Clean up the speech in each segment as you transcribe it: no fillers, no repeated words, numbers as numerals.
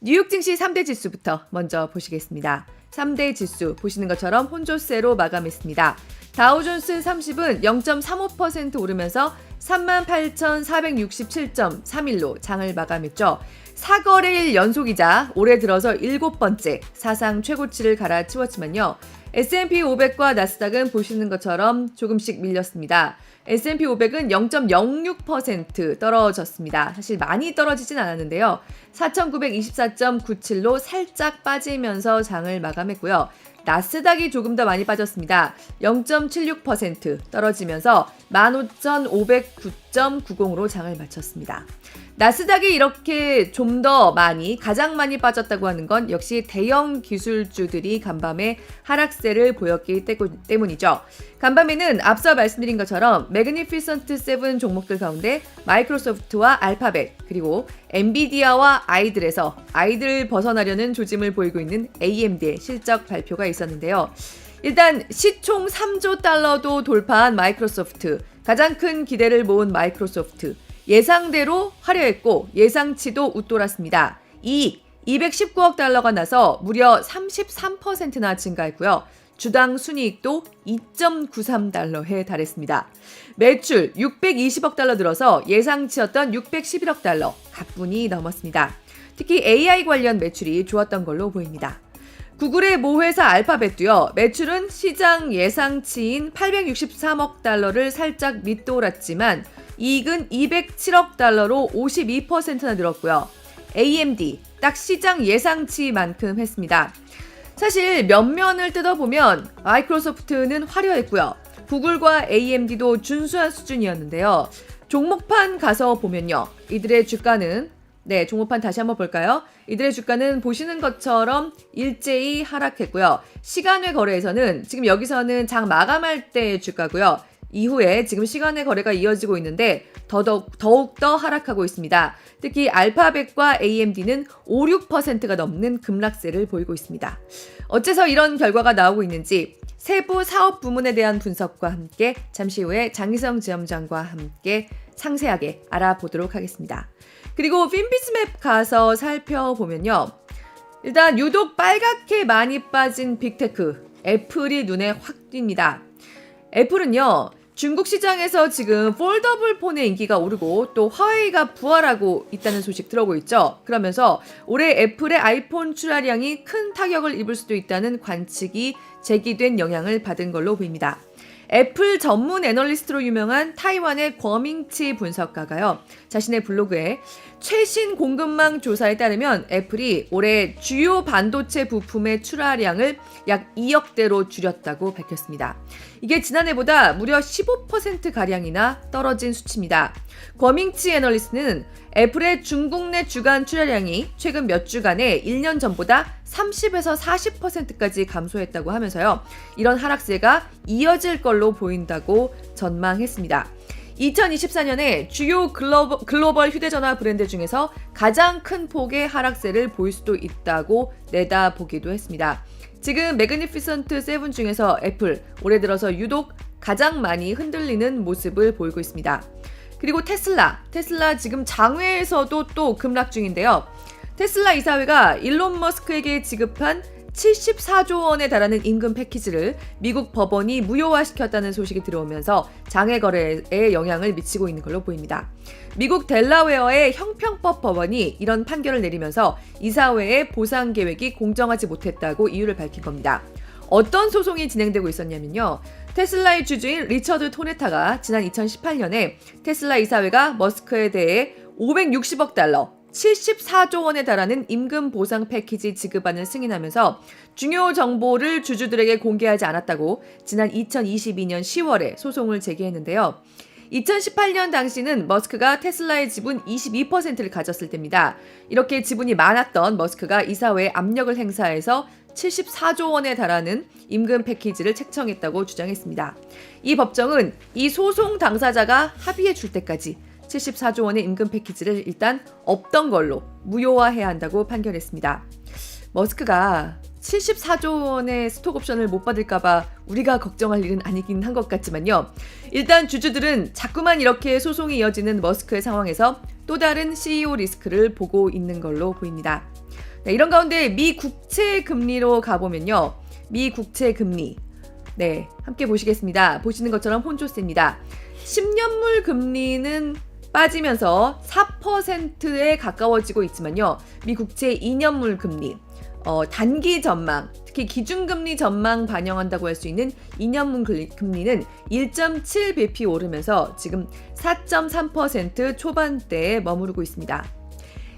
뉴욕 증시 3대 지수부터 먼저 보시겠습니다. 3대 지수 보시는 것처럼 혼조세로 마감했습니다. 다우존스 30은 0.35% 오르면서 38,467.31로 장을 마감했죠. 4거래일 연속이자 올해 들어서 7번째 사상 최고치를 갈아치웠지만요. S&P 500과 나스닥은 보시는 것처럼 조금씩 밀렸습니다. S&P 500은 0.06% 떨어졌습니다. 사실 많이 떨어지진 않았는데요. 4,924.97로 살짝 빠지면서 장을 마감했고요. 나스닥이 조금 더 많이 빠졌습니다. 0.76% 떨어지면서 15,509.90로 장을 마쳤습니다. 나스닥이 이렇게 좀 더 가장 많이 빠졌다고 하는 건 역시 대형 기술주들이 간밤에 하락세를 보였기 때문이죠. 간밤에는 앞서 말씀드린 것처럼 매그니피선트 7 종목들 가운데 마이크로소프트와 알파벳 그리고 엔비디아와 아이들에서 아이들을 벗어나려는 조짐을 보이고 있는 AMD의 실적 발표가 있었는데요. 일단 시총 3조 달러도 돌파한 마이크로소프트, 가장 큰 기대를 모은 마이크로소프트, 예상대로 화려했고 예상치도 웃돌았습니다. 이익 219억 달러가 나서 무려 33%나 증가했고요. 주당 순이익도 2.93달러에 달했습니다. 매출 620억 달러 들어서 예상치였던 611억 달러 가뿐히 넘었습니다. 특히 AI 관련 매출이 좋았던 걸로 보입니다. 구글의 모회사 알파벳도요. 매출은 시장 예상치인 863억 달러를 살짝 밑돌았지만 이익은 207억 달러로 52%나 늘었고요. AMD 딱 시장 예상치만큼 했습니다. 사실 면면을 뜯어보면 마이크로소프트는 화려했고요. 구글과 AMD도 준수한 수준이었는데요. 종목판 가서 보면요. 이들의 주가는 종목판 다시 한번 볼까요? 이들의 주가는 보시는 것처럼 일제히 하락했고요. 시간외 거래에서는 지금 여기서는 장 마감할 때의 주가고요. 이후에 지금 시간외 거래가 이어지고 있는데 더욱더 하락하고 있습니다. 특히 알파벳과 AMD는 5, 6%가 넘는 급락세를 보이고 있습니다. 어째서 이런 결과가 나오고 있는지 세부 사업 부문에 대한 분석과 함께 잠시 후에 장희성 지점장과 함께 상세하게 알아보도록 하겠습니다. 그리고 핀비스맵 가서 살펴보면요. 일단 유독 빨갛게 많이 빠진 빅테크, 애플이 눈에 확 띕니다. 애플은요. 중국 시장에서 지금 폴더블 폰의 인기가 오르고 또 화웨이가 부활하고 있다는 소식 들어오고 있죠. 그러면서 올해 애플의 아이폰 출하량이 큰 타격을 입을 수도 있다는 관측이 제기된 영향을 받은 걸로 보입니다. 애플 전문 애널리스트로 유명한 타이완의 거밍치 분석가가요. 자신의 블로그에 최신 공급망 조사에 따르면 애플이 올해 주요 반도체 부품의 출하량을 약 2억대로 줄였다고 밝혔습니다. 이게 지난해보다 무려 15%가량이나 떨어진 수치입니다. 거밍치 애널리스트는 애플의 중국 내 주간 출하량이 최근 몇 주간에 1년 전보다 30에서 40%까지 감소했다고 하면서요. 이런 하락세가 이어질 걸로 보인다고 전망했습니다. 2024년에 주요 글로벌 휴대전화 브랜드 중에서 가장 큰 폭의 하락세를 보일 수도 있다고 내다보기도 했습니다. 지금 매그니피선트 7 중에서 애플 올해 들어서 유독 가장 많이 흔들리는 모습을 보이고 있습니다. 그리고 테슬라 지금 장외에서도 또 급락 중인데요. 테슬라 이사회가 일론 머스크에게 지급한 74조 원에 달하는 임금 패키지를 미국 법원이 무효화시켰다는 소식이 들어오면서 장외 거래에 영향을 미치고 있는 걸로 보입니다. 미국 델라웨어의 형평법 법원이 이런 판결을 내리면서 이사회의 보상 계획이 공정하지 못했다고 이유를 밝힌 겁니다. 어떤 소송이 진행되고 있었냐면요. 테슬라의 주주인 리처드 토네타가 지난 2018년에 테슬라 이사회가 머스크에 대해 560억 달러 74조 원에 달하는 임금 보상 패키지 지급안을 승인하면서 중요 정보를 주주들에게 공개하지 않았다고 지난 2022년 10월에 소송을 제기했는데요. 2018년 당시는 머스크가 테슬라의 지분 22%를 가졌을 때입니다. 이렇게 지분이 많았던 머스크가 이사회에 압력을 행사해서 74조 원에 달하는 임금 패키지를 책정했다고 주장했습니다. 이 법정은 이 소송 당사자가 합의해 줄 때까지 74조 원의 임금 패키지를 일단 없던 걸로 무효화해야 한다고 판결했습니다. 머스크가 74조 원의 스톡옵션을 못 받을까봐 우리가 걱정할 일은 아니긴 한 것 같지만요. 일단 주주들은 자꾸만 이렇게 소송이 이어지는 머스크의 상황에서 또 다른 CEO 리스크를 보고 있는 걸로 보입니다. 네, 이런 가운데 미 국채 금리로 가보면요. 미 국채 금리. 네, 함께 보시겠습니다. 보시는 것처럼 혼조세입니다. 10년물 금리는 빠지면서 4%에 가까워지고 있지만요. 미 국채 2년물 금리, 단기 전망, 특히 기준금리 전망 반영한다고 할 수 있는 2년물 금리는 1.7bp 오르면서 지금 4.3% 초반대에 머무르고 있습니다.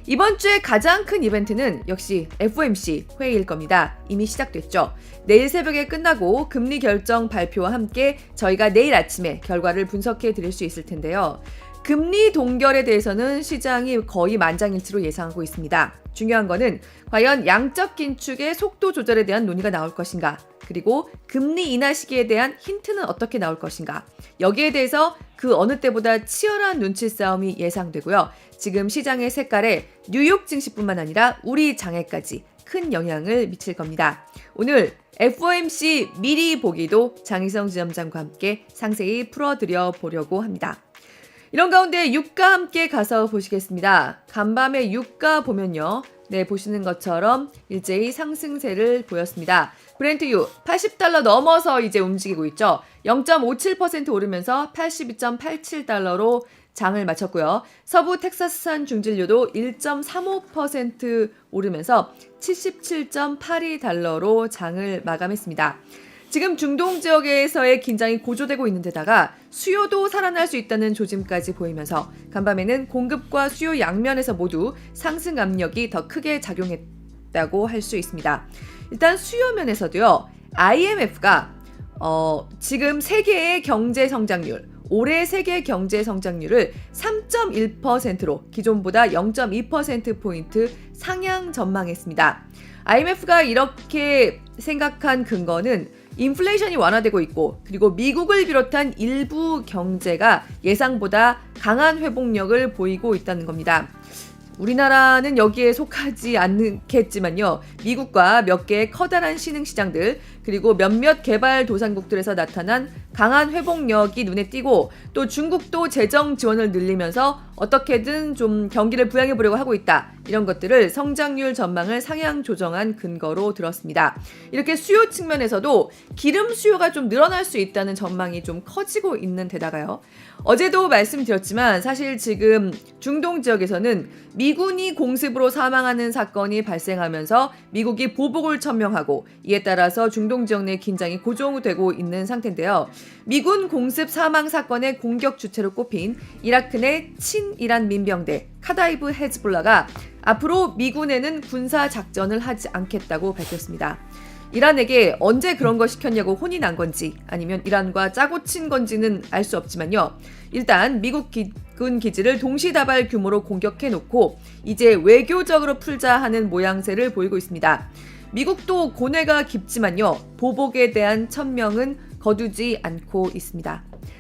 이번 주에 가장 큰 이벤트는 역시 FOMC 회의일 겁니다. 이미 시작됐죠. 내일 새벽에 끝나고 금리 결정 발표와 함께 저희가 내일 아침에 결과를 분석해 드릴 수 있을 텐데요. 금리 동결에 대해서는 시장이 거의 만장일치로 예상하고 있습니다. 중요한 거는 과연 양적 긴축의 속도 조절에 대한 논의가 나올 것인가, 그리고 금리 인하 시기에 대한 힌트는 어떻게 나올 것인가, 여기에 대해서 그 어느 때보다 치열한 눈치 싸움이 예상되고요. 지금 시장의 색깔에 뉴욕 증시뿐만 아니라 우리 장에까지 큰 영향을 미칠 겁니다. 오늘 FOMC 미리 보기도 장희성 지점장과 함께 상세히 풀어드려 보려고 합니다. 이런 가운데 유가 함께 가서 보시겠습니다. 간밤에 유가 보면요. 네, 보시는 것처럼 일제히 상승세를 보였습니다. 브렌트유 80달러 넘어서 이제 움직이고 있죠. 0.57% 오르면서 82.87달러로 장을 마쳤고요. 서부 텍사스산 중진료도 1.35% 오르면서 77.82달러로 장을 마감했습니다. 지금 중동 지역에서의 긴장이 고조되고 있는 데다가 수요도 살아날 수 있다는 조짐까지 보이면서 간밤에는 공급과 수요 양면에서 모두 상승 압력이 더 크게 작용했다고 할 수 있습니다. 일단 수요 면에서도요. IMF가 지금 세계의 경제 성장률, 올해 세계 경제 성장률을 3.1%로 기존보다 0.2%포인트 상향 전망했습니다. IMF가 이렇게 생각한 근거는 인플레이션이 완화되고 있고, 그리고 미국을 비롯한 일부 경제가 예상보다 강한 회복력을 보이고 있다는 겁니다. 우리나라는 여기에 속하지 않겠지만요. 미국과 몇 개의 커다란 신흥시장들, 그리고 몇몇 개발도상국들에서 나타난 강한 회복력이 눈에 띄고, 또 중국도 재정 지원을 늘리면서 어떻게든 좀 경기를 부양해 보려고 하고 있다. 이런 것들을 성장률 전망을 상향 조정한 근거로 들었습니다. 이렇게 수요 측면에서도 기름 수요가 좀 늘어날 수 있다는 전망이 좀 커지고 있는 데다가요. 어제도 말씀드렸지만 사실 지금 중동 지역에서는 미군이 공습으로 사망하는 사건이 발생하면서 미국이 보복을 천명하고, 이에 따라서 중동 지역 내 긴장이 고조되고 있는 상태인데요. 미군 공습 사망 사건의 공격 주체로 꼽힌 이라크 내 친이란 민병대 카다이브 헤즈볼라가 앞으로 미군에는 군사 작전을 하지 않겠다고 밝혔습니다. 이란에게 언제 그런 거 시켰냐고 혼이 난 건지 아니면 이란과 짜고 친 건지는 알 수 없지만요. 일단 미국 군 기지를 동시다발 규모로 공격해놓고 이제 외교적으로 풀자 하는 모양새를 보이고 있습니다. 미국도 고뇌가 깊지만요. 보복에 대한 천명은 거두지 않고 있습니다.